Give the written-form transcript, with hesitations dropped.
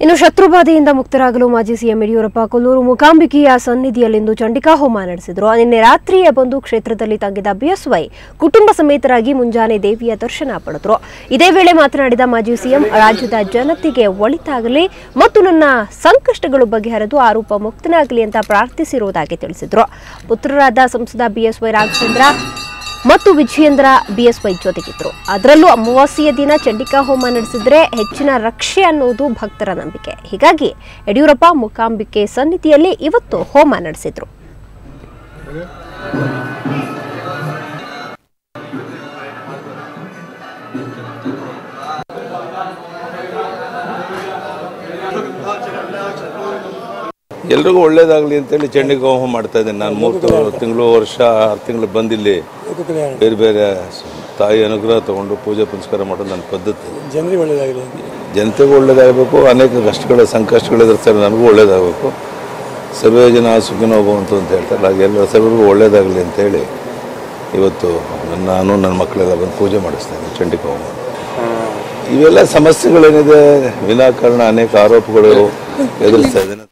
ಇನ್ನು ಶತ್ರುಬಾಧೆಯಿಂದ ಮುಕ್ತರಾಗಲು ಮಾಜಿ ಸಿಎಂ ಯಡಿಯೂರಪ್ಪ ಕೊಲ್ಲೂರು ಮೂಕಾಂಬಿಕೆಯ ಸನ್ನಿಧಿಯಲ್ಲಿಂದು ಚಂಡಿಕಾ ಹೋಮ ನಡೆಸಿದರು. ನಿನ್ನೆ ರಾತ್ರಿಯೇ ಬಂದು ಕ್ಷೇತ್ರದಲ್ಲಿ ತಂಗಿದ್ದ ಬಿಎಸ್ವೈ ಕುಟುಂಬ ಸಮೇತರಾಗಿ ಮುಂಜಾನೆ ದೇವಿಯ ದರ್ಶನ ಪಡೆದರು. ಇದೇ ವೇಳೆ ಮಾತನಾಡಿದ ಮಾಜಿ ಸಿಎಂ, ರಾಜ್ಯದ ಜನತೆಗೆ ಒಳಿತಾಗಲಿ ಮತ್ತು ನನ್ನ ಸಂಕಷ್ಟಗಳು ಬಗೆಹರಿದು ಆರೋಪ ಮುಕ್ತನಾಗಲಿ ಅಂತ ಪ್ರಾರ್ಥಿಸಿರುವುದಾಗಿ ತಿಳಿಸಿದರು. ಪುತ್ರರಾದ ಸಂಸದ ಬಿಎಸ್ವೈ ರಾಘವೇಂದ್ರ ಮತ್ತು ವಿಜಯೇಂದ್ರ ಬಿಎಸ್ವೈ ಜೊತೆಗಿದ್ರು. ಅದರಲ್ಲೂ ಅಮಾವಾಸ್ಯೆಯ ದಿನ ಚಂಡಿಕಾ ಹೋಮ ನಡೆಸಿದ್ರೆ ಹೆಚ್ಚಿನ ರಕ್ಷೆ ಅನ್ನೋದು ಭಕ್ತರ ನಂಬಿಕೆ. ಹೀಗಾಗಿ ಯಡಿಯೂರಪ್ಪ ಮೂಕಾಂಬಿಕೆ ಸನ್ನಿಧಿಯಲ್ಲಿ ಇವತ್ತು ಹೋಮ ನಡೆಸಿದ್ರು. ಎಲ್ರಿಗೂ ಒಳ್ಳೇದಾಗಲಿ ಅಂತೇಳಿ ಚಂಡಿಕಾ ಹೋಮ ಮಾಡ್ತಾ ಇದ್ದೇನೆ. ನಾನು 3 ತಿಂಗಳು ವರ್ಷ 6 ತಿಂಗಳು ಬಂದಿಲ್ಲಿ ಬೇರೆ ಬೇರೆ ತಾಯಿ ಅನುಗ್ರಹ ತಗೊಂಡು ಪೂಜೆ ಪುನಸ್ಕಾರ ಮಾಡೋದು ನನ್ನ ಪದ್ಧತಿ. ಜನತೆಗೂ ಒಳ್ಳೇದಾಗಬೇಕು, ಅನೇಕ ಕಷ್ಟಗಳ ಸಂಕಷ್ಟಗಳು ಎದುರಿಸ್ತಾರೆ, ನನಗೂ ಒಳ್ಳೇದಾಗಬೇಕು. ಸರ್ವೇ ಜನ ಸುಖಿನೋ ಭವಂತು ಅಂತ ಹೇಳ್ತಾರೆ. ಹಾಗೆ ಎಲ್ಲ ಸರ್ವರಿಗೂ ಒಳ್ಳೇದಾಗಲಿ ಅಂತೇಳಿ ಇವತ್ತು ನಾನು ನನ್ನ ಮಕ್ಕಳೆಲ್ಲ ಬಂದು ಪೂಜೆ ಮಾಡಿಸ್ತೇನೆ ಚಂಡಿಕಾ ಹೋಮ. ಇವೆಲ್ಲ ಸಮಸ್ಯೆಗಳೇನಿದೆ ವಿನಾಕಾರಣ ಅನೇಕ ಆರೋಪಗಳು ಎದುರಿಸ್ತಾ ಇದ್ದೇನೆ.